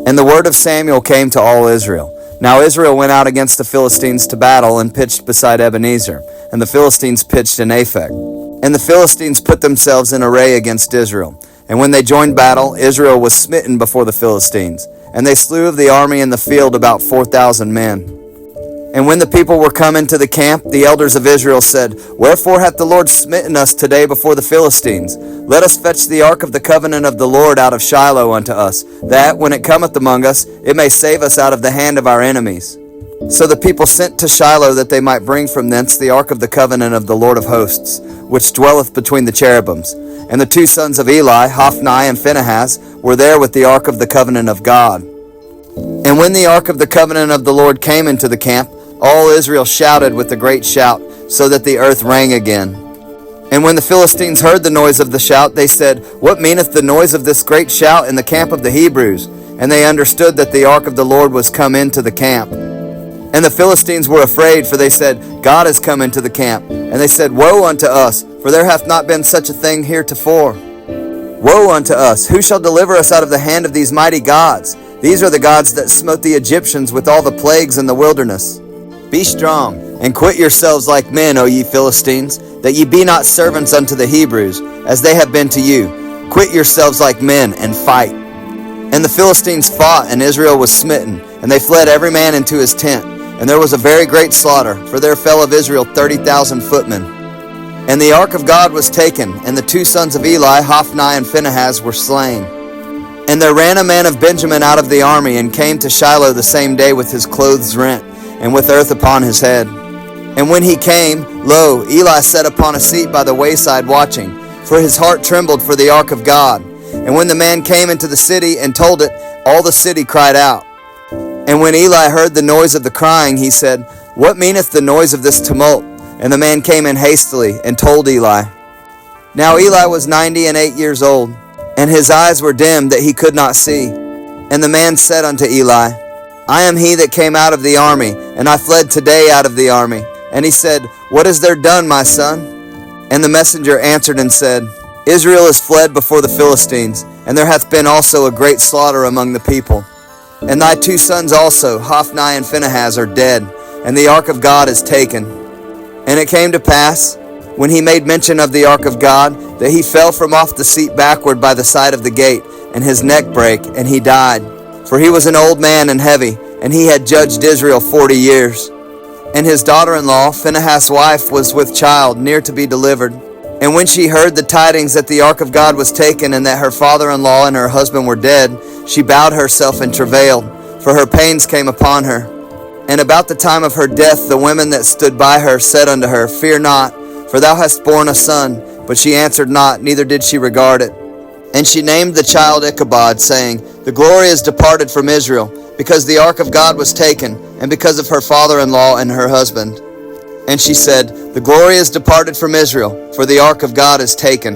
And the word of Samuel came to all Israel. Now Israel went out against the Philistines to battle and pitched beside Ebenezer, and the Philistines pitched in Aphek. And the Philistines put themselves in array against Israel. And when they joined battle, Israel was smitten before the Philistines, and they slew of the army in the field about 4,000 men. And when the people were come into the camp, the elders of Israel said, Wherefore hath the Lord smitten us today before the Philistines? Let us fetch the ark of the covenant of the Lord out of Shiloh unto us, that, when it cometh among us, it may save us out of the hand of our enemies. So the people sent to Shiloh that they might bring from thence the ark of the covenant of the Lord of hosts, which dwelleth between the cherubims. And the two sons of Eli, Hophni and Phinehas, were there with the ark of the covenant of God. And when the ark of the covenant of the Lord came into the camp, all Israel shouted with a great shout, so that the earth rang again. And when the Philistines heard the noise of the shout, they said, What meaneth the noise of this great shout in the camp of the Hebrews? And they understood that the ark of the Lord was come into the camp. And the Philistines were afraid, for they said, God is come into the camp. And they said, Woe unto us, for there hath not been such a thing heretofore. Woe unto us! Who shall deliver us out of the hand of these mighty gods? These are the gods that smote the Egyptians with all the plagues in the wilderness. Be strong, and quit yourselves like men, O ye Philistines, that ye be not servants unto the Hebrews, as they have been to you. Quit yourselves like men, and fight. And the Philistines fought, and Israel was smitten, and they fled every man into his tent. And there was a very great slaughter, for there fell of Israel 30,000 footmen. And the ark of God was taken, and the two sons of Eli, Hophni and Phinehas, were slain. And there ran a man of Benjamin out of the army, and came to Shiloh the same day with his clothes rent, and with earth upon his head. And when he came, lo, Eli sat upon a seat by the wayside watching, for his heart trembled for the ark of God. And when the man came into the city and told it, all the city cried out. And when Eli heard the noise of the crying, he said, What meaneth the noise of this tumult? And the man came in hastily and told Eli. Now Eli was 98 years old, and his eyes were dim that he could not see. And the man said unto Eli, I am he that came out of the army, and I fled today out of the army. And he said, What is there done, my son? And the messenger answered and said, Israel is fled before the Philistines, and there hath been also a great slaughter among the people. And thy two sons also, Hophni and Phinehas, are dead, and the ark of God is taken. And it came to pass, when he made mention of the ark of God, that he fell from off the seat backward by the side of the gate, and his neck brake, and he died. For he was an old man and heavy, and he had judged Israel 40 years. And his daughter-in-law, Phinehas' wife, was with child, near to be delivered. And when she heard the tidings that the ark of God was taken, and that her father-in-law and her husband were dead, she bowed herself and travailed, for her pains came upon her. And about the time of her death, the women that stood by her said unto her, Fear not, for thou hast borne a son. But she answered not, neither did she regard it. And she named the child Ichabod, saying, The glory is departed from Israel, because the ark of God was taken, and because of her father-in-law and her husband. And she said, The glory is departed from Israel, for the ark of God is taken.